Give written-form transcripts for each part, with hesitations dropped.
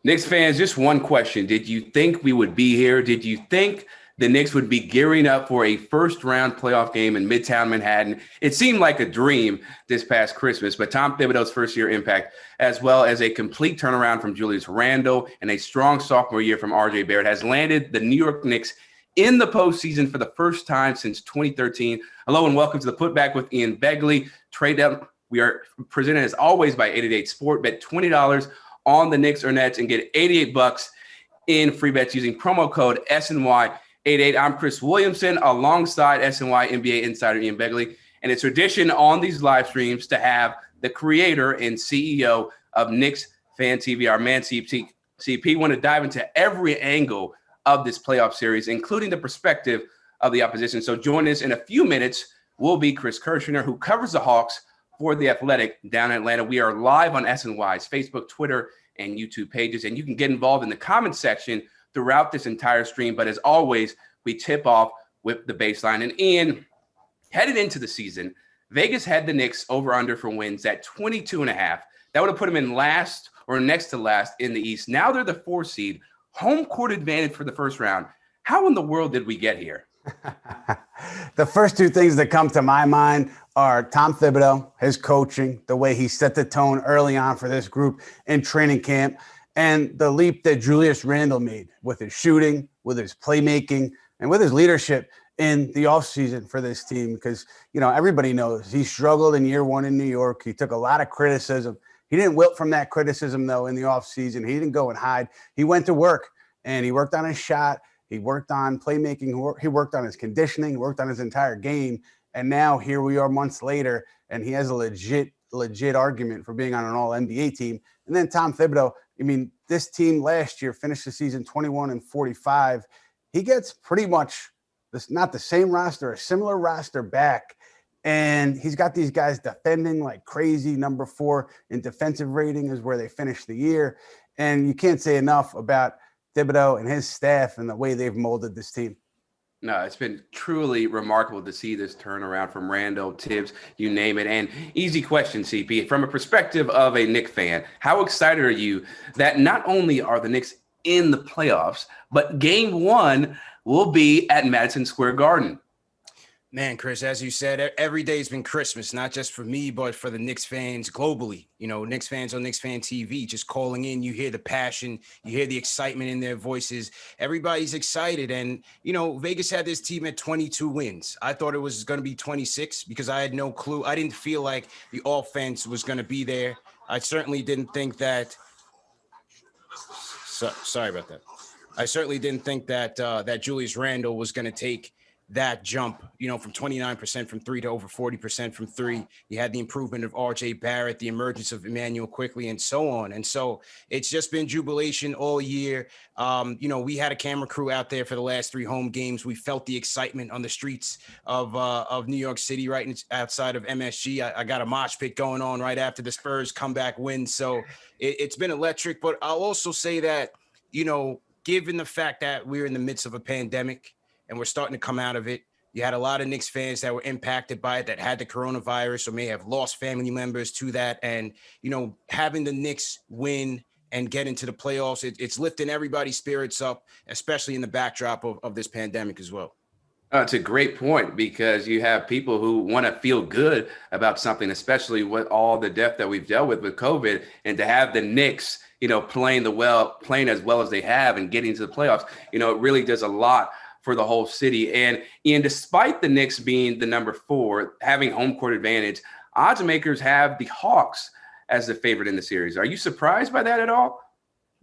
Knicks fans, just one question. Did you think we would be here? Did you think the Knicks would be gearing up for a first-round playoff game in Midtown Manhattan? It seemed like a dream this past Christmas, but Tom Thibodeau's first-year impact, as well as a complete turnaround from Julius Randle and a strong sophomore year from RJ Barrett, has landed the New York Knicks in the postseason for the first time since 2013. Hello and welcome to the Putback with Ian Begley. Trade up. We are presented as always by 888 Sport. Bet $20 on the Knicks or Nets and get $88 in free bets using promo code SNY88. I'm Chris Williamson alongside SNY NBA insider Ian Begley. And it's tradition on these live streams to have the creator and CEO of Knicks Fan TV, our man CP, want to dive into every angle of this playoff series, including the perspective of the opposition. So join us in a few minutes. Will be Chris Kirschner, who covers the Hawks for The Athletic down in Atlanta. We are live on SNY's Facebook, Twitter, and YouTube pages, and you can get involved in the comment section throughout this entire stream. But as always, we tip off with the baseline. And Ian, headed into the season, Vegas had the Knicks over-under for wins at 22.5. That would have put them in last or next to last in the East. Now they're the 4 seed, home court advantage for the first round. How in the world did we get here? The first two things that come to my mind are Tom Thibodeau, his coaching, the way he set the tone early on for this group in training camp, and the leap that Julius Randle made with his shooting, with his playmaking, and with his leadership in the offseason for this team. Because, you know, everybody knows he struggled in year one in New York. He took a lot of criticism. He didn't wilt from that criticism, though, in the offseason. He didn't go and hide. He went to work, and he worked on his shot. He worked on playmaking. He worked on his conditioning. He worked on his entire game. And now here we are months later, and he has a legit argument for being on an all-NBA team. And then Tom Thibodeau, I mean, this team last year finished the season 21-45. He gets pretty much not the same roster, a similar roster back. And he's got these guys defending like crazy. Number 4 in defensive rating is where they finished the year. And you can't say enough about Thibodeau and his staff and the way they've molded this team. No, it's been truly remarkable to see this turnaround from Randle, Tibbs, you name it. And easy question, CP, from a perspective of a Knicks fan, how excited are you that not only are the Knicks in the playoffs, but game 1 will be at Madison Square Garden? Man, Chris, as you said, every day's been Christmas, not just for me, but for the Knicks fans globally. You know, Knicks fans on Knicks Fan TV, just calling in, you hear the passion, you hear the excitement in their voices. Everybody's excited. And, you know, Vegas had this team at 22 wins. I thought it was going to be 26 because I had no clue. I didn't feel like the offense was going to be there. I certainly didn't think that. Sorry about that. I certainly didn't think that that Julius Randle was going to take that jump, you know, from 29% from 3 to over 40% from 3. You had the improvement of RJ Barrett, the emergence of Emmanuel quickly, and so on. And so it's just been jubilation all year. You know, we had a camera crew out there for the last 3 home games. We felt the excitement on the streets of New York City, right outside of MSG. I got a mosh pit going on right after the Spurs comeback win. So it's been electric. But I'll also say that, you know, given the fact that we're in the midst of a pandemic, and we're starting to come out of it. You had a lot of Knicks fans that were impacted by it, that had the coronavirus or may have lost family members to that. And, you know, having the Knicks win and get into the playoffs, it's lifting everybody's spirits up, especially in the backdrop of this pandemic as well. It's a great point because you have people who want to feel good about something, especially with all the death that we've dealt with COVID, and to have the Knicks, you know, playing as well as they have and getting to the playoffs, you know, it really does a lot for the whole city. And despite the Knicks being the number 4, having home court advantage, odds makers have the Hawks as the favorite in the series. Are you surprised by that at all?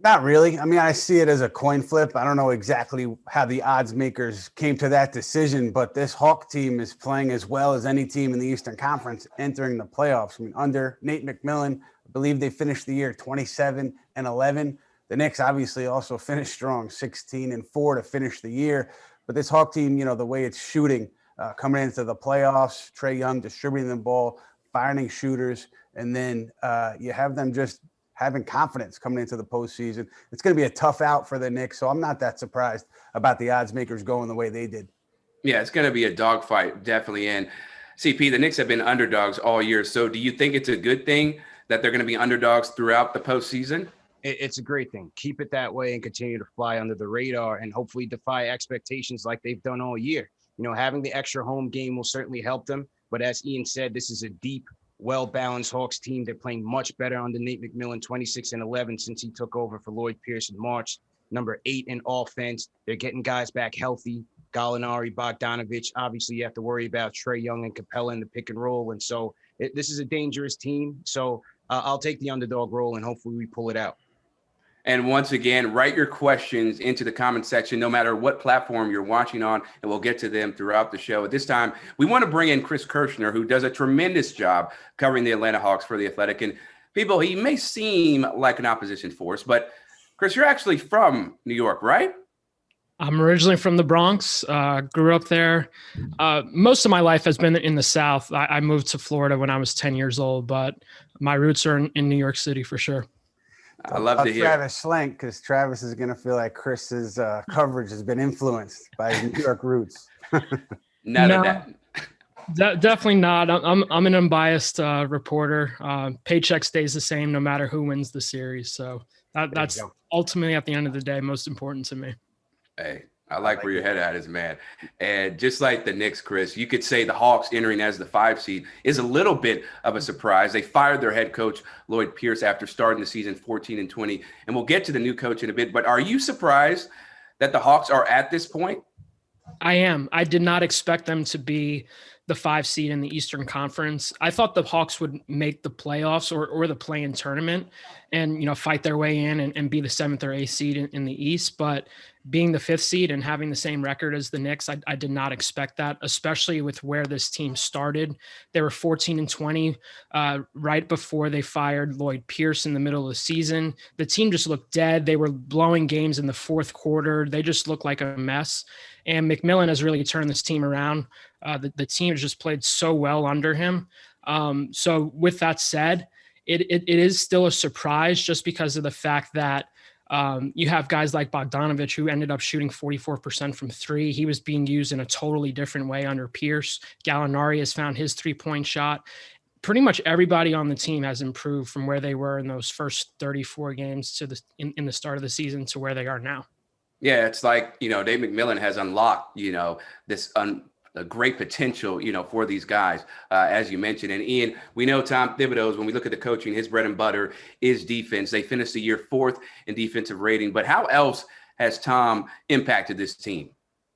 Not really. I mean, I see it as a coin flip. I don't know exactly how the odds makers came to that decision, but this Hawk team is playing as well as any team in the Eastern Conference entering the playoffs. I mean, under Nate McMillan, I believe they finished the year 27-11. The Knicks obviously also finished strong, 16-4 to finish the year. But this Hawk team, you know, the way it's shooting, coming into the playoffs, Trey Young distributing the ball, finding shooters, and then you have them just having confidence coming into the postseason. It's going to be a tough out for the Knicks, so I'm not that surprised about the odds makers going the way they did. Yeah, it's going to be a dogfight, definitely. And CP, the Knicks have been underdogs all year. So do you think it's a good thing that they're going to be underdogs throughout the postseason? It's a great thing. Keep it that way and continue to fly under the radar and hopefully defy expectations like they've done all year. Having the extra home game will certainly help them. But as Ian said, this is a deep, well-balanced Hawks team. They're playing much better under Nate McMillan, 26-11 since he took over for Lloyd Pierce in March. Number 8 in offense. They're getting guys back healthy. Gallinari, Bogdanovich. Obviously, you have to worry about Trey Young and Capella in the pick and roll. And so this is a dangerous team. So I'll take the underdog role and hopefully we pull it out. And once again, write your questions into the comment section, no matter what platform you're watching on, and we'll get to them throughout the show. At this time, we want to bring in Chris Kirschner, who does a tremendous job covering the Atlanta Hawks for The Athletic. And people, he may seem like an opposition force, but Chris, you're actually from New York, right? I'm originally from the Bronx, grew up there. Most of my life has been in the South. I moved to Florida when I was 10 years old, but my roots are in New York City for sure. I love to hear Travis Schlenk, because Travis is going to feel like Chris's coverage has been influenced by his New York roots. Definitely not. I'm an unbiased reporter. Paycheck stays the same no matter who wins the series. So that's ultimately, at the end of the day, most important to me. Hey, I like where your head at is, man. And just like the Knicks, Chris, you could say the Hawks entering as the 5 seed is a little bit of a surprise. They fired their head coach, Lloyd Pierce, after starting the season 14-20. And we'll get to the new coach in a bit. But are you surprised that the Hawks are at this point? I am. I did not expect them to be the 5 seed in the Eastern Conference. I thought the Hawks would make the playoffs or the play-in tournament and, fight their way in and be the 7th or 8th seed in the East. But being the 5th seed and having the same record as the Knicks, I did not expect that, especially with where this team started. They were 14-20 right before they fired Lloyd Pierce in the middle of the season. The team just looked dead. They were blowing games in the fourth quarter. They just looked like a mess. And McMillan has really turned this team around. The team has just played so well under him. So with that said, it is still a surprise just because of the fact that you have guys like Bogdanovich, who ended up shooting 44% from 3. He was being used in a totally different way under Pierce. Gallinari has found his 3-point shot. Pretty much everybody on the team has improved from where they were in those first 34 games to in the start of the season to where they are now. Yeah, it's like, Dave McMillan has unlocked, this a great potential, for these guys, as you mentioned. And Ian, we know Tom Thibodeau's, when we look at the coaching, his bread and butter is defense. They finished the year 4th in defensive rating. But how else has Tom impacted this team?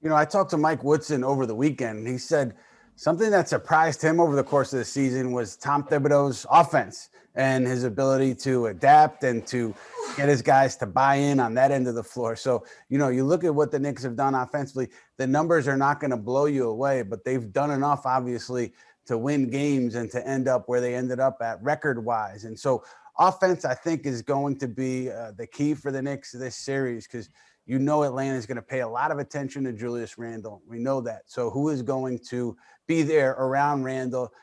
I talked to Mike Woodson over the weekend. He said something that surprised him over the course of the season was Tom Thibodeau's offense and his ability to adapt and to get his guys to buy in on that end of the floor. So, you look at what the Knicks have done offensively, the numbers are not going to blow you away, but they've done enough, obviously, to win games and to end up where they ended up at record-wise. And so offense, I think, is going to be the key for the Knicks this series because Atlanta is going to pay a lot of attention to Julius Randle. We know that. So who is going to be there around Randle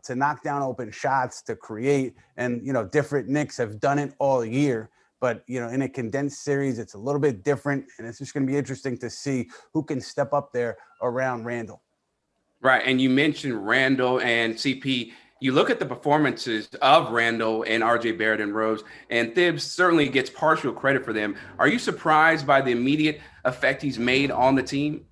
to knock down open shots, to create? And, different Knicks have done it all year. But, in a condensed series, it's a little bit different. And it's just going to be interesting to see who can step up there around Randle. Right. And you mentioned Randle and CP. You look at the performances of Randle and RJ Barrett and Rose, and Thibs certainly gets partial credit for them. Are you surprised by the immediate effect he's made on the team?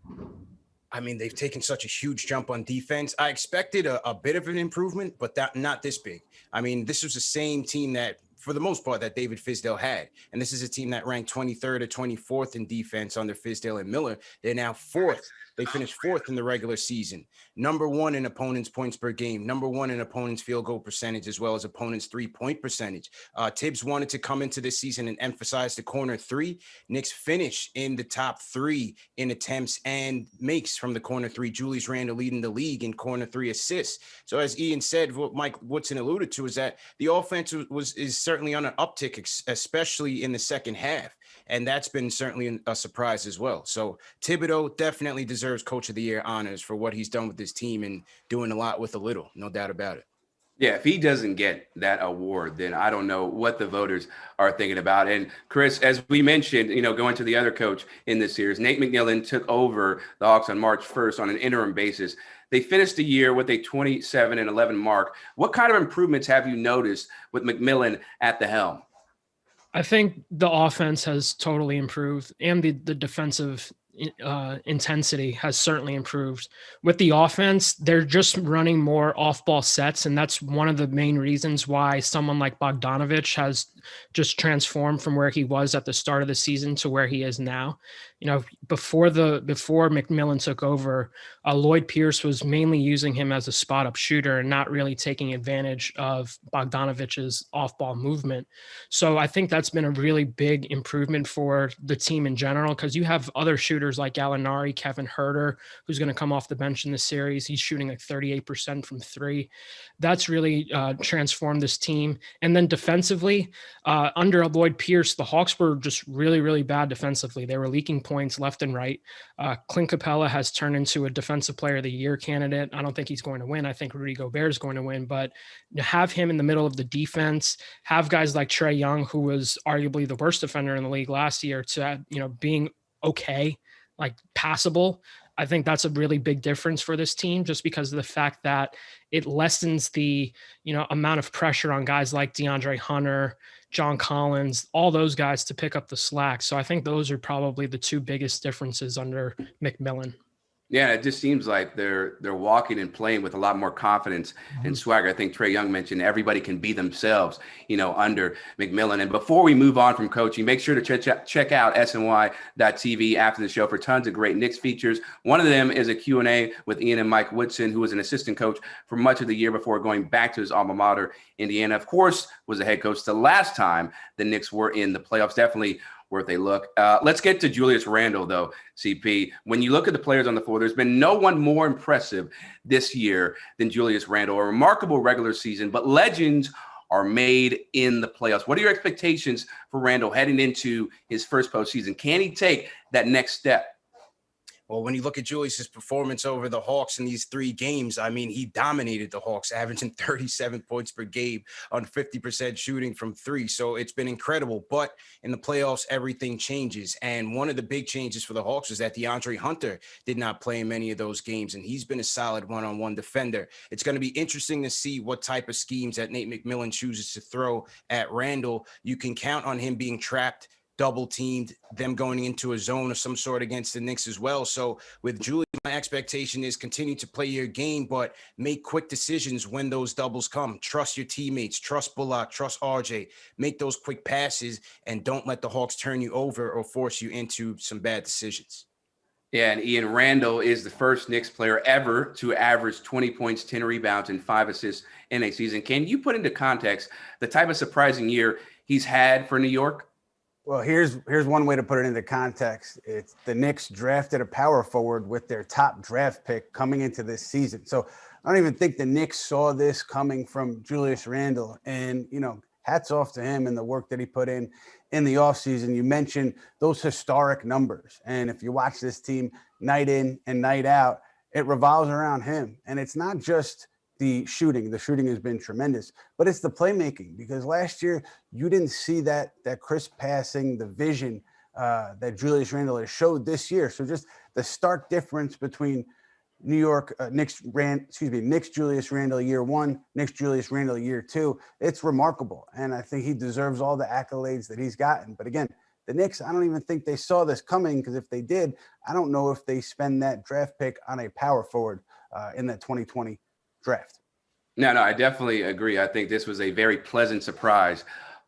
I mean, they've taken such a huge jump on defense. I expected a bit of an improvement, but not this big. I mean, this was the same team that, for the most part, that David Fizdale had. And this is a team that ranked 23rd or 24th in defense under Fizdale and Miller. They're now 4th. They finished 4th in the regular season. Number 1 in opponents' points per game. Number 1 in opponents' field goal percentage, as well as opponents' 3-point percentage. Tibbs wanted to come into this season and emphasize the corner 3. Knicks finish in the top 3 in attempts and makes from the corner 3. Julius Randle leading the league in corner 3 assists. So as Ian said, what Mike Woodson alluded to is that the offense is certainly on an uptick, especially in the second half. And that's been certainly a surprise as well. So Thibodeau definitely deserves Coach of the Year honors for what he's done with this team and doing a lot with a little, no doubt about it. Yeah, if he doesn't get that award, then I don't know what the voters are thinking about. And Chris, as we mentioned, going to the other coach in this series, Nate McMillan took over the Hawks on March 1st on an interim basis. They finished the year with a 27-11 mark. What kind of improvements have you noticed with McMillan at the helm? I think the offense has totally improved, and the defensive intensity has certainly improved. With the offense, they're just running more off-ball sets, and that's one of the main reasons why someone like Bogdanovich has just transformed from where he was at the start of the season to where he is now. You know, before McMillan took over, Lloyd Pierce was mainly using him as a spot-up shooter and not really taking advantage of Bogdanovich's off-ball movement. So I think that's been a really big improvement for the team in general, because you have other shooters like Gallinari, Kevin Huerter, who's going to come off the bench in the series. He's shooting like 38% from three. That's really transformed this team. And then defensively, under Lloyd Pierce, the Hawks were just really, really bad defensively. They were leaking points left and right. Clint Capella has turned into a Defensive Player of the Year candidate. I don't think he's going to win. I think Rudy Gobert is going to win, but have him in the middle of the defense, have guys like Trey Young, who was arguably the worst defender in the league last year, to, being okay, like passable. I think that's a really big difference for this team, just because of the fact that it lessens the, amount of pressure on guys like DeAndre Hunter, John Collins, all those guys to pick up the slack. So I think those are probably the two biggest differences under McMillan. Yeah, it just seems like they're walking and playing with a lot more confidence and swagger. I think Trey Young mentioned everybody can be themselves, under McMillan. And before we move on from coaching, make sure to check out SNY.TV after the show for tons of great Knicks features. One of them is a Q&A with Ian and Mike Woodson, who was an assistant coach for much of the year before going back to his alma mater, Indiana. Of course, was a head coach the last time the Knicks were in the playoffs. Definitely worth a look. Let's get to Julius Randle, though, CP. When you look at the players on the floor, there's been no one more impressive this year than Julius Randle. A remarkable regular season, but legends are made in the playoffs. What are your expectations for Randle heading into his first postseason? Can he take that next step? Well, when you look at Julius's performance over the Hawks in these 3 games, I mean, he dominated the Hawks, averaging 37 points per game on 50% shooting from 3. So it's been incredible. But in the playoffs, everything changes. And one of the big changes for the Hawks is that DeAndre Hunter did not play in many of those games, and he's been a solid one-on-one defender. It's going to be interesting to see what type of schemes that Nate McMillan chooses to throw at Randle. You can count on him being trapped, double teamed, them going into a zone of some sort against the Knicks as well. So with Julius, my expectation is continue to play your game, but make quick decisions when those doubles come. Trust your teammates, trust Bullock, trust RJ, make those quick passes, and don't let the Hawks turn you over or force you into some bad decisions. Yeah, and Ian, Randle is the first Knicks player ever to average 20 points, 10 rebounds, and 5 assists in a season. Can you put into context the type of surprising year he's had for New York? Well, here's one way to put it into context. It's the Knicks drafted a power forward with their top draft pick coming into this season. So I don't even think the Knicks saw this coming from Julius Randle. And, hats off to him and the work that he put in the offseason. You mentioned those historic numbers. And if you watch this team night in and night out, it revolves around him. And it's not just the shooting. The shooting has been tremendous, but it's the playmaking, because last year you didn't see that crisp passing, the vision that Julius Randle has showed this year. So just the stark difference between New York Knicks Julius Randle year 1, Knicks Julius Randle year 2. It's remarkable, and I think he deserves all the accolades that he's gotten. But again, the Knicks, I don't even think they saw this coming, because if they did, I don't know if they spend that draft pick on a power forward in that 2020 draft. No, I definitely agree. I think this was a very pleasant surprise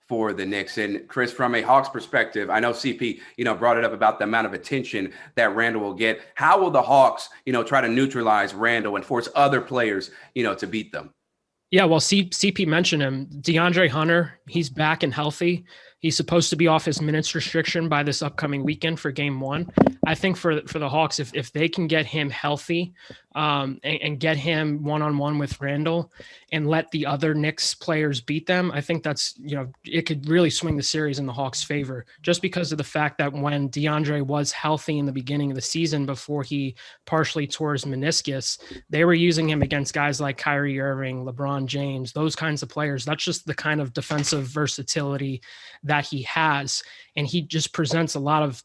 for the Knicks. And Chris, from a Hawks perspective, I know CP, brought it up about the amount of attention that Randle will get. How will the Hawks, try to neutralize Randle and force other players, to beat them? Yeah, well, CP mentioned him. DeAndre Hunter, he's back and healthy. He's supposed to be off his minutes restriction by this upcoming weekend for game 1. I think for the Hawks, if they can get him healthy and get him one-on-one with Randle and let the other Knicks players beat them, I think that's, it could really swing the series in the Hawks' favor, just because of the fact that when DeAndre was healthy in the beginning of the season before he partially tore his meniscus, they were using him against guys like Kyrie Irving, LeBron James, those kinds of players. That's just the kind of defensive versatility that he has. And he just presents a lot of,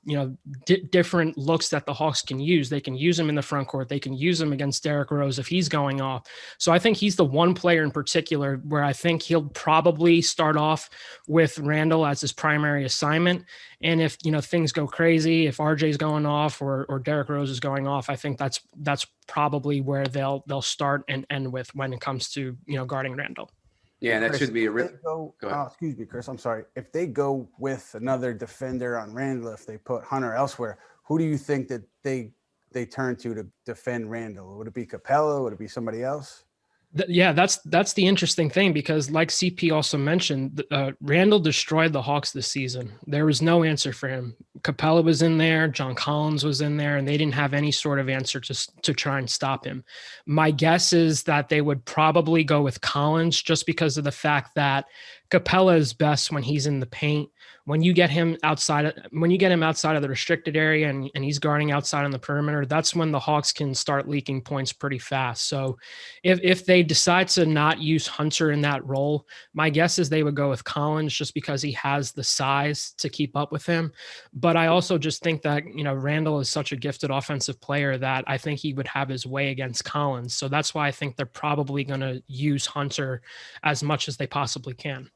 different looks that the Hawks can use. They can use him in the front court. They can use him against Derrick Rose if he's going off. So I think he's the one player in particular where I think he'll probably start off with Randle as his primary assignment. And if, things go crazy, if RJ's going off or Derrick Rose is going off, I think that's probably where they'll start and end with when it comes to, guarding Randle. Yeah, and that Chris, should be a real. Go ahead. Excuse me, Chris. I'm sorry. If they go with another defender on Randle, if they put Hunter elsewhere, who do you think that they turn to defend Randle? Would it be Capella? Would it be somebody else? Yeah, that's the interesting thing, because like CP also mentioned, Randle destroyed the Hawks this season. There was no answer for him. Capella was in there, John Collins was in there, and they didn't have any sort of answer to try and stop him. My guess is that they would probably go with Collins, just because of the fact that Capella is best when he's in the paint. When you get him outside of the restricted area and he's guarding outside on the perimeter, that's when the Hawks can start leaking points pretty fast. So if they decide to not use Hunter in that role, my guess is they would go with Collins, just because he has the size to keep up with him. But I also just think that, Randle is such a gifted offensive player that I think he would have his way against Collins. So that's why I think they're probably going to use Hunter as much as they possibly can.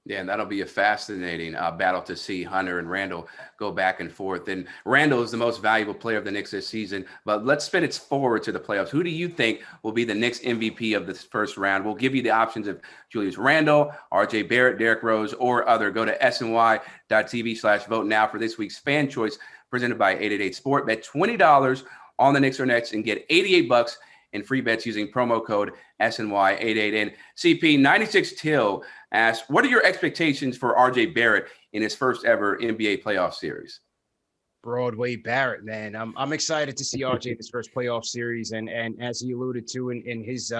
Yeah, and that'll be a fascinating battle to see Hunter and Randle go back and forth. And Randle is the most valuable player of the Knicks this season. But let's spin it forward to the playoffs. Who do you think will be the Knicks MVP of this first round? We'll give you the options of Julius Randle, RJ Barrett, Derrick Rose, or other. Go to sny.tv/vote now for this week's fan choice presented by 888 Sport. Bet $20 on the Knicks or Nets and get $88 in free bets using promo code SNY88. And CP 96 Till asks, what are your expectations for RJ Barrett in his first ever NBA playoff series? Broadway Barrett, man. I'm excited to see RJ in his first playoff series. And as he alluded to in his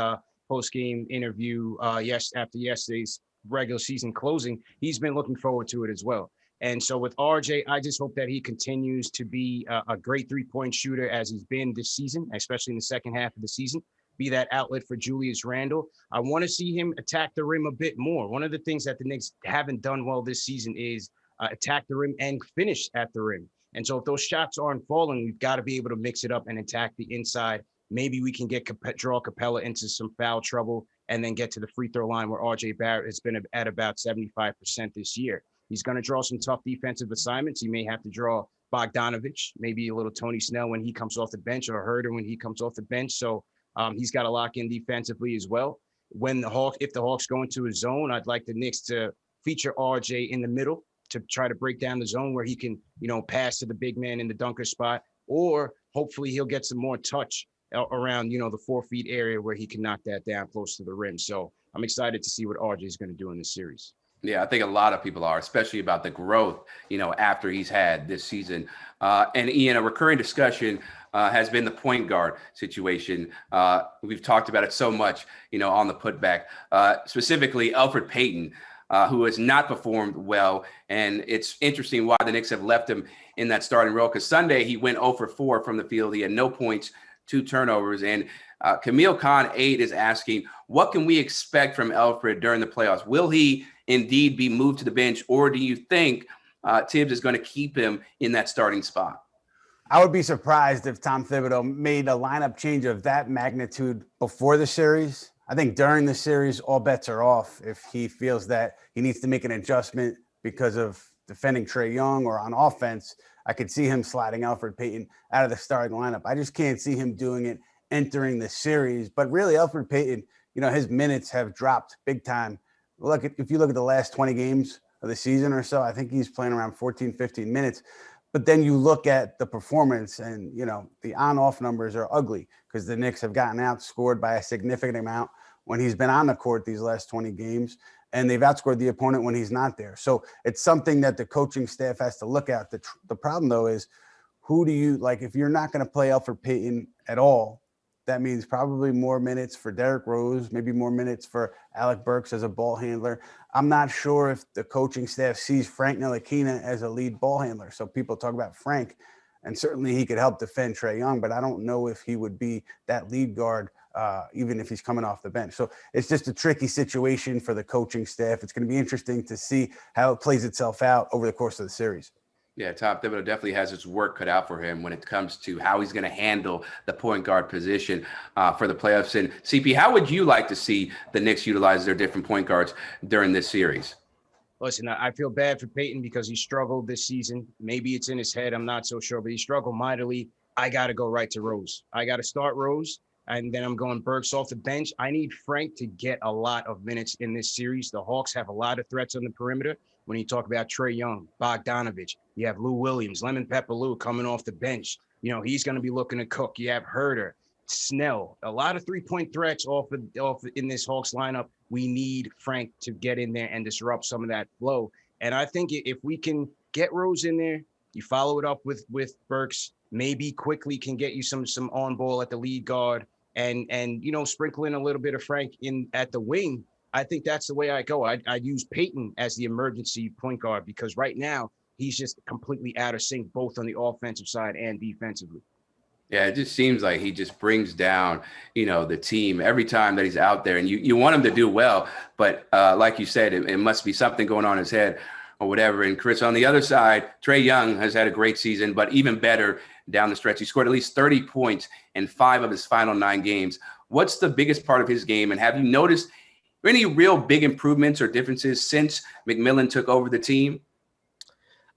post-game interview after yesterday's regular season closing, he's been looking forward to it as well. And so with RJ, I just hope that he continues to be a great three-point shooter as he's been this season, especially in the second half of the season, be that outlet for Julius Randle. I want to see him attack the rim a bit more. One of the things that the Knicks haven't done well this season is attack the rim and finish at the rim. And so if those shots aren't falling, we've got to be able to mix it up and attack the inside. Maybe we can draw Capella into some foul trouble and then get to the free throw line, where RJ Barrett has been at about 75% this year. He's going to draw some tough defensive assignments. He may have to draw Bogdanovich, maybe a little Tony Snell when he comes off the bench, or Herder when he comes off the bench. So he's got to lock in defensively as well. If the Hawks go into a zone, I'd like the Knicks to feature RJ in the middle to try to break down the zone where he can, pass to the big man in the dunker spot, or hopefully he'll get some more touch around, the 4 feet area where he can knock that down close to the rim. So I'm excited to see what RJ is going to do in this series. Yeah, I think a lot of people are, especially about the growth, after he's had this season. And Ian, a recurring discussion has been the point guard situation. We've talked about it so much, on the putback, specifically Alfred Payne, who has not performed well. And it's interesting why the Knicks have left him in that starting role, because Sunday he went 0 for 4 from the field. He had no points, 2 turnovers. And Camille Khan 8 is asking, what can we expect from Alfred during the playoffs? Will he indeed be moved to the bench, or do you think Tibbs is going to keep him in that starting spot? I would be surprised if Tom Thibodeau made a lineup change of that magnitude before the series. I think during the series, all bets are off if he feels that he needs to make an adjustment because of defending Trey Young, or on offense. I could see him sliding Alfred Payne out of the starting lineup. I just can't see him doing it entering the series. But really, Alfred Payne, his minutes have dropped big time. If you look at the last 20 games of the season or so, I think he's playing around 14, 15 minutes. But then you look at the performance, and, the on-off numbers are ugly, because the Knicks have gotten outscored by a significant amount when he's been on the court these last 20 games, and they've outscored the opponent when he's not there. So it's something that the coaching staff has to look at. The problem, though, is who do you like? If you're not going to play Alfred Payne at all, that means probably more minutes for Derrick Rose, maybe more minutes for Alec Burks as a ball handler. I'm not sure if the coaching staff sees Frank Ntilikina as a lead ball handler. So people talk about Frank, and certainly he could help defend Trey Young, but I don't know if he would be that lead guard even if he's coming off the bench. So it's just a tricky situation for the coaching staff. It's going to be interesting to see how it plays itself out over the course of the series. Yeah, Tom Thibodeau definitely has his work cut out for him when it comes to how he's going to handle the point guard position for the playoffs. And CP, how would you like to see the Knicks utilize their different point guards during this series? Listen, I feel bad for Payton because he struggled this season. Maybe it's in his head. I'm not so sure, but he struggled mightily. I got to go right to Rose. I got to start Rose, and then I'm going Burks off the bench. I need Frank to get a lot of minutes in this series. The Hawks have a lot of threats on the perimeter. When you talk about Trey Young, Bogdanovich, you have Lou Williams, Lemon Pepper Lou coming off the bench. You know, he's going to be looking to cook. You have Herter, Snell, a lot of three-point threats off in this Hawks lineup. We need Frank to get in there and disrupt some of that flow. And I think if we can get Rose in there, you follow it up with Burks, maybe quickly can get you some on ball at the lead guard and you know, sprinkle in a little bit of Frank in at the wing. I think that's the way I go. I'd use Payton as the emergency point guard because right now he's just completely out of sync, both on the offensive side and defensively. Yeah, it just seems like he just brings down, you know, the team every time that he's out there. And you want him to do well, but like you said, it must be something going on in his head or whatever. And Chris, on the other side, Trey Young has had a great season, but even better down the stretch. He scored at least 30 points in 5 of his final 9 games. What's the biggest part of his game? And have you noticed any real big improvements or differences since McMillan took over the team?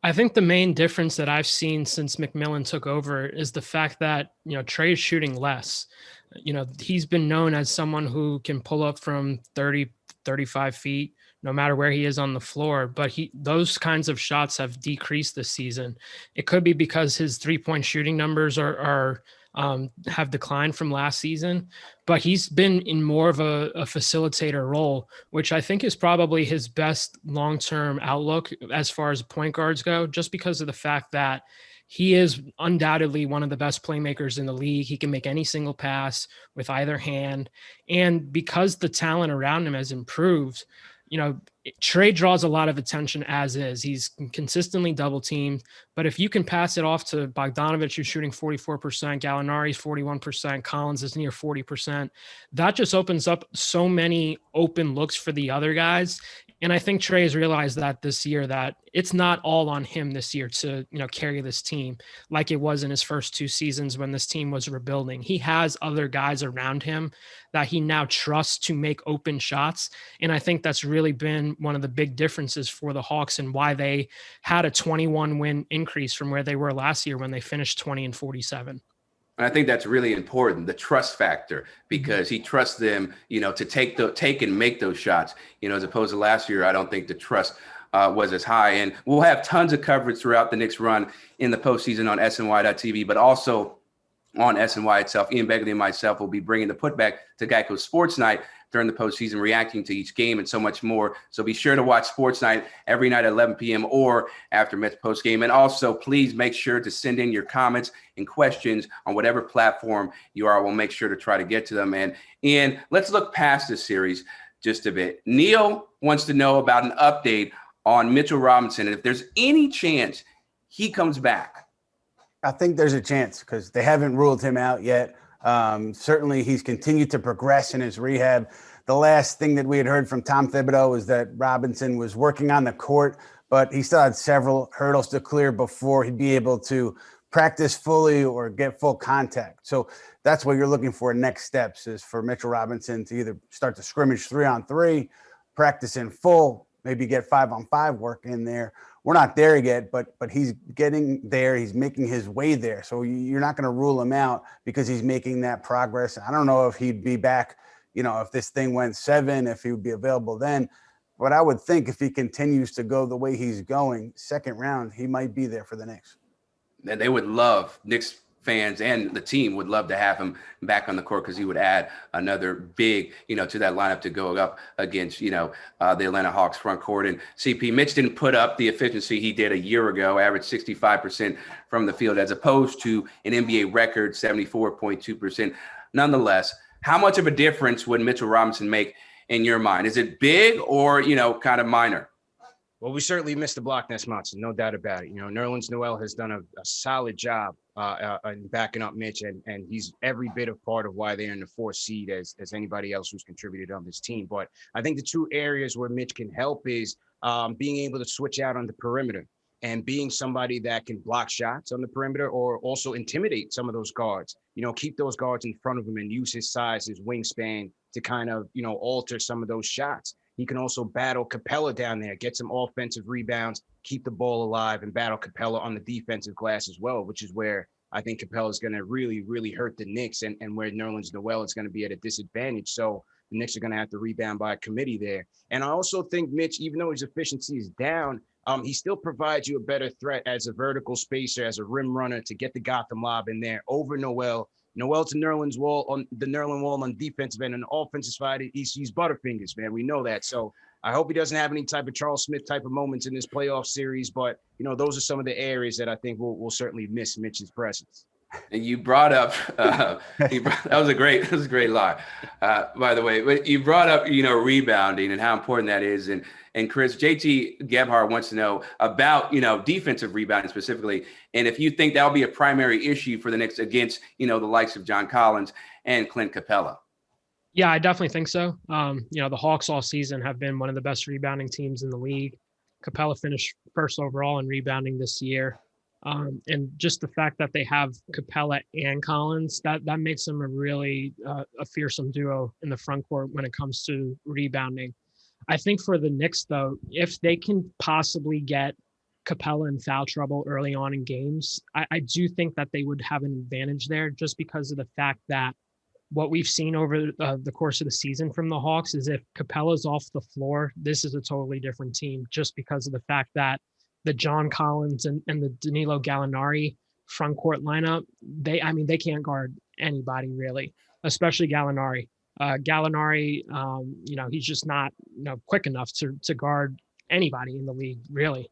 I think the main difference that I've seen since McMillan took over is the fact that, you know, Trey is shooting less. You know, he's been known as someone who can pull up from 30, 35 feet, no matter where he is on the floor. But those kinds of shots have decreased this season. It could be because his 3-point shooting numbers have declined from last season, but he's been in more of a facilitator role, which I think is probably his best long-term outlook as far as point guards go, just because of the fact that he is undoubtedly one of the best playmakers in the league. He can make any single pass with either hand. And because the talent around him has improved, you know, Trey draws a lot of attention as is. He's consistently double teamed, but if you can pass it off to Bogdanovich, who's shooting 44%, Gallinari's 41%, Collins is near 40%, that just opens up so many open looks for the other guys. And I think Trey has realized that this year, that it's not all on him this year to, you know, carry this team like it was in his first 2 seasons when this team was rebuilding. He has other guys around him that he now trusts to make open shots. And I think that's really been one of the big differences for the Hawks and why they had a 21 win increase from where they were last year when they finished 20-47. And I think that's really important, the trust factor, because he trusts them, you know, to take and make those shots, you know, as opposed to last year. I don't think the trust was as high. And we'll have tons of coverage throughout the Knicks run in the postseason on SNY.TV, but also on SNY itself. Ian Begley and myself will be bringing the Putback to Geico Sports Night during the postseason, reacting to each game and so much more. So be sure to watch Sports Night every night at 11 p.m. or after Mets postgame. And also, please make sure to send in your comments and questions on whatever platform you are. We'll make sure to try to get to them. And Ian, let's look past this series just a bit. Neil wants to know about an update on Mitchell Robinson and if there's any chance he comes back. I think there's a chance because they haven't ruled him out yet. Certainly he's continued to progress in his rehab. The last thing that we had heard from Tom Thibodeau was that Robinson was working on the court, but he still had several hurdles to clear before he'd be able to practice fully or get full contact. So that's what you're looking for. Next steps is for Mitchell Robinson to either start to scrimmage 3-on-3, practice in full, maybe get 5-on-5 work in there. We're not there yet, but he's getting there. He's making his way there. So you're not going to rule him out because he's making that progress. I don't know if he'd be back, you know, if this thing went 7, if he would be available then. But I would think if he continues to go the way he's going, second round, he might be there for the Knicks. And they would love, Knicks fans and the team would love to have him back on the court because he would add another big, you know, to that lineup to go up against, you know, the Atlanta Hawks front court. And CP, Mitch didn't put up the efficiency he did a year ago, averaged 65% from the field as opposed to an NBA record 74.2%. Nonetheless, how much of a difference would Mitchell Robinson make in your mind? Is it big or, you know, kind of minor? Well, we certainly missed the Block Nest Monster, no doubt about it. You know, Nerlens Noel has done a solid job in backing up Mitch, and he's every bit of part of why they're in the 4th seed as anybody else who's contributed on this team. But I think the 2 areas where Mitch can help is being able to switch out on the perimeter and being somebody that can block shots on the perimeter or also intimidate some of those guards. You know, keep those guards in front of him and use his size, his wingspan to kind of, you know, alter some of those shots. He can also battle Capella down there, get some offensive rebounds, keep the ball alive, and battle Capella on the defensive glass as well, which is where I think Capella is going to really, really hurt the Knicks and where Nerlens Noel is going to be at a disadvantage. So the Knicks are going to have to rebound by a committee there. And I also think Mitch, even though his efficiency is down, he still provides you a better threat as a vertical spacer, as a rim runner to get the Gotham lob in there over Noel. Noel to Nerlens wall on the Nerlens wall on defensive end and the offensive side. He's Butterfingers, man. We know that. So I hope he doesn't have any type of Charles Smith type of moments in this playoff series. But, you know, those are some of the areas that I think we'll certainly miss Mitch's presence. And you brought up that was a great lie, by the way. But you brought up, you know, rebounding and how important that is. And Chris, JT Gebhardt wants to know about, you know, defensive rebounding specifically, and if you think that'll be a primary issue for the Knicks against, you know, the likes of John Collins and Clint Capella. Yeah, I definitely think so. You know, the Hawks all season have been one of the best rebounding teams in the league. Capella finished 1st overall in rebounding this year. And just the fact that they have Capella and Collins, that makes them a really a fearsome duo in the front court when it comes to rebounding. I think for the Knicks, though, if they can possibly get Capella in foul trouble early on in games, I do think that they would have an advantage there just because of the fact that what we've seen over the course of the season from the Hawks is if Capella's off the floor, this is a totally different team just because of the fact that the John Collins and the Danilo Gallinari front court lineup, they can't guard anybody really, especially Gallinari. Gallinari, you know, he's just not, you know, quick enough to guard anybody in the league really.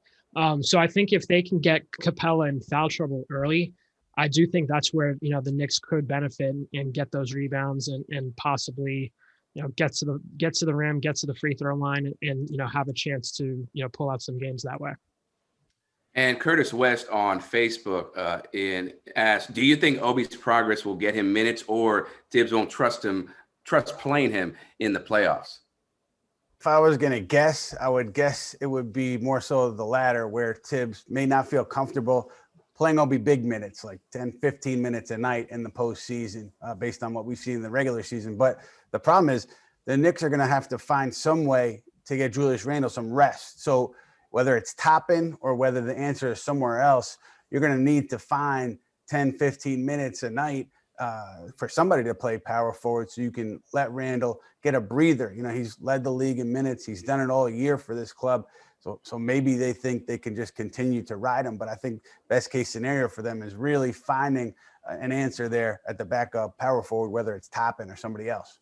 So I think if they can get Capella in foul trouble early, I do think that's where, you know, the Knicks could benefit and get those rebounds and possibly, you know, get to the rim, get to the free throw line and you know, have a chance to, you know, pull out some games that way. And Curtis West on Facebook asked, do you think Obi's progress will get him minutes or Tibbs won't trust playing him in the playoffs? If I was going to guess, I would guess it would be more so the latter, where Tibbs may not feel comfortable playing Obi big minutes, like 10, 15 minutes a night in the postseason, based on what we've seen in the regular season. But the problem is the Knicks are going to have to find some way to get Julius Randle some rest. So whether it's Toppin or whether the answer is somewhere else, you're going to need to find 10, 15 minutes a night for somebody to play power forward so you can let Randle get a breather. You know, he's led the league in minutes. He's done it all year for this club. So maybe they think they can just continue to ride him. But I think best case scenario for them is really finding an answer there at the backup power forward, whether it's Toppin or somebody else.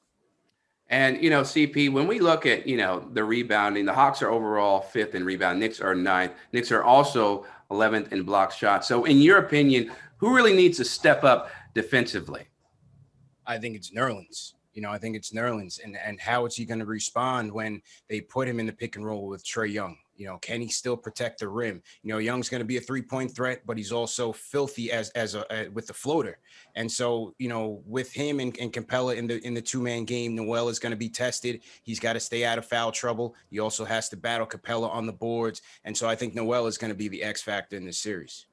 And, you know, CP, when we look at, you know, the rebounding, the Hawks are overall 5th in rebound. Knicks are 9th. Knicks are also 11th in block shots. So in your opinion, who really needs to step up defensively? I think it's Nerlens. You know, I think it's Nerlens. And how is he going to respond when they put him in the pick and roll with Trey Young? You know, can he still protect the rim? You know, Young's going to be a 3-point threat, but he's also filthy with the floater. And so, you know, with him and Capella in the 2-man game, Noel is going to be tested. He's got to stay out of foul trouble. He also has to battle Capella on the boards. And so I think Noel is going to be the X factor in this series.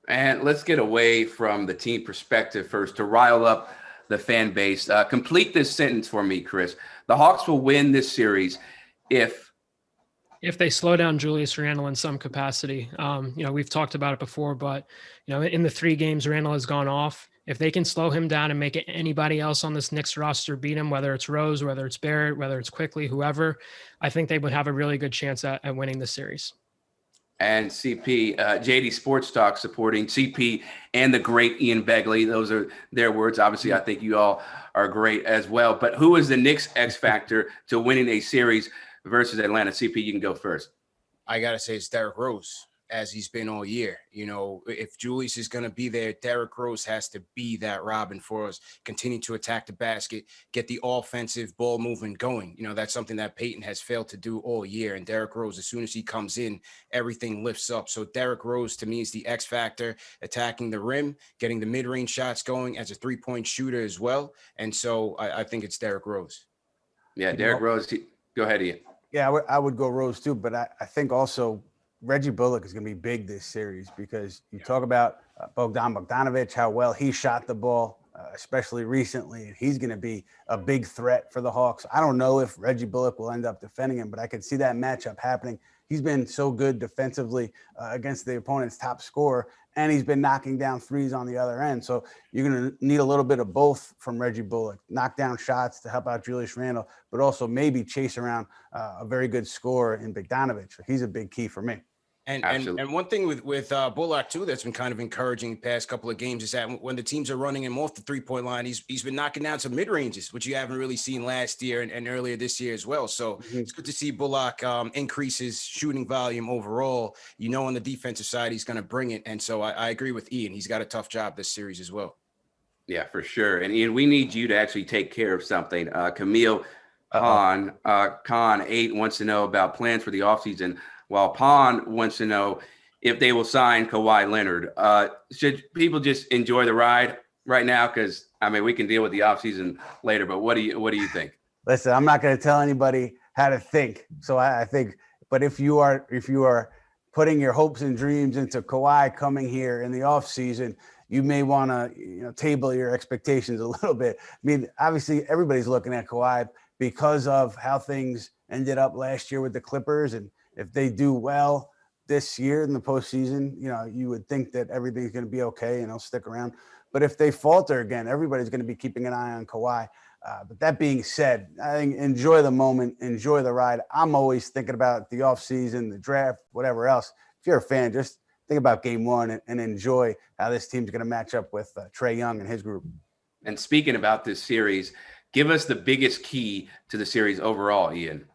And let's get away from the team perspective first to rile up the fan base. Complete this sentence for me, Chris. The Hawks will win this series if they slow down Julius Randle in some capacity. You know, we've talked about it before, but, you know, in the 3 games Randle has gone off, if they can slow him down and make it anybody else on this Knicks roster beat him, whether it's Rose, whether it's Barrett, whether it's Quickly, whoever, I think they would have a really good chance at winning the series. And CP, JD Sports Talk supporting CP and the great Ian Begley. Those are their words. Obviously, I think you all are great as well. But who is the Knicks X factor to winning a series versus Atlanta? CP, you can go first. I got to say it's Derrick Rose. as he's been all year. You know, if Julius is going to be there, Derrick Rose has to be that Robin for us, continue to attack the basket, get the offensive ball movement going. You know, that's something that Payton has failed to do all year. And Derrick Rose, as soon as he comes in, everything lifts up. So Derrick Rose, to me, is the X factor, attacking the rim, getting the mid-range shots going as a three-point shooter as well. And so I think it's Derrick Rose. Yeah, Derrick Rose. Go ahead, Ian. Yeah, I would go Rose too, but I think also Reggie Bullock is going to be big this series because you talk about Bogdan Bogdanovic, how well he shot the ball, especially recently, and he's going to be a big threat for the Hawks. I don't know if Reggie Bullock will end up defending him, but I can see that matchup happening. He's been so good defensively against the opponent's top scorer, and he's been knocking down threes on the other end. So you're going to need a little bit of both from Reggie Bullock, knock down shots to help out Julius Randle, but also maybe chase around a very good scorer in Bogdanovic. He's a big key for me. And one thing with Bullock too that's been kind of encouraging the past couple of games is that when the teams are running him off the 3-point line, he's been knocking down some mid ranges, which you haven't really seen last year and earlier this year as well. So it's good to see Bullock increase his shooting volume overall. You know, on the defensive side, he's going to bring it. And so I agree with Ian. He's got a tough job this series as well. Yeah, for sure. And Ian, we need you to actually take care of something. Camille Khan 8 wants to know about plans for the offseason, while Pond wants to know if they will sign Kawhi Leonard. Should people just enjoy the ride right now? Because, I mean, we can deal with the offseason later, but what do you think? Listen, I'm not going to tell anybody how to think. So I think, but if you are putting your hopes and dreams into Kawhi coming here in the offseason, you may want to table your expectations a little bit. I mean, obviously, everybody's looking at Kawhi because of how things ended up last year with the Clippers. And if they do well this year in the postseason, you would think that everything's going to be okay and they'll stick around. But if they falter again, everybody's going to be keeping an eye on Kawhi. But that being said, I think enjoy the moment, enjoy the ride. I'm always thinking about the offseason, the draft, whatever else. If you're a fan, just think about game one and enjoy how this team's going to match up with Trey Young and his group. And speaking about this series, give us the biggest key to the series overall, Ian.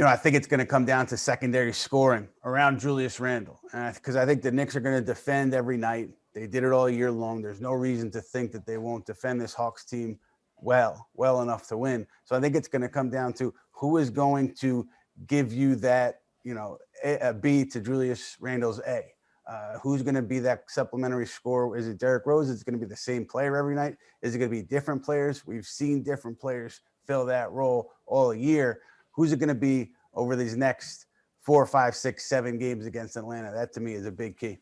I think it's going to come down to secondary scoring around Julius Randle, because I think the Knicks are going to defend every night. They did it all year long. There's no reason to think that they won't defend this Hawks team well enough to win. So I think it's going to come down to who is going to give you that, a B to Julius Randle's A. Who's going to be that supplementary scorer? Is it Derrick Rose? Is it going to be the same player every night? Is it going to be different players? We've seen different players fill that role all year. Who's it going to be over these next 4, 5, 6, 7 games against Atlanta? That to me is a big key.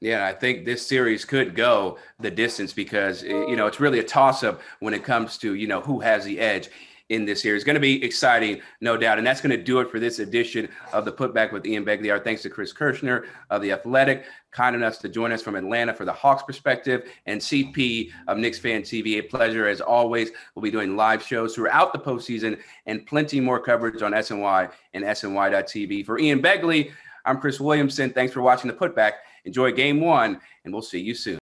Yeah, I think this series could go the distance because, it's really a toss-up when it comes to, who has the edge in this series. It's going to be exciting, no doubt. And that's going to do it for this edition of the Putback with Ian Begley. Our thanks to Chris Kirschner of The Athletic, kind enough to join us from Atlanta for the Hawks perspective, and CP of Knicks Fan TV. A pleasure as always. We'll be doing live shows throughout the postseason and plenty more coverage on SNY and SNY.TV. For Ian Begley, I'm Chris Williamson. Thanks for watching the Putback. Enjoy game one, and we'll see you soon.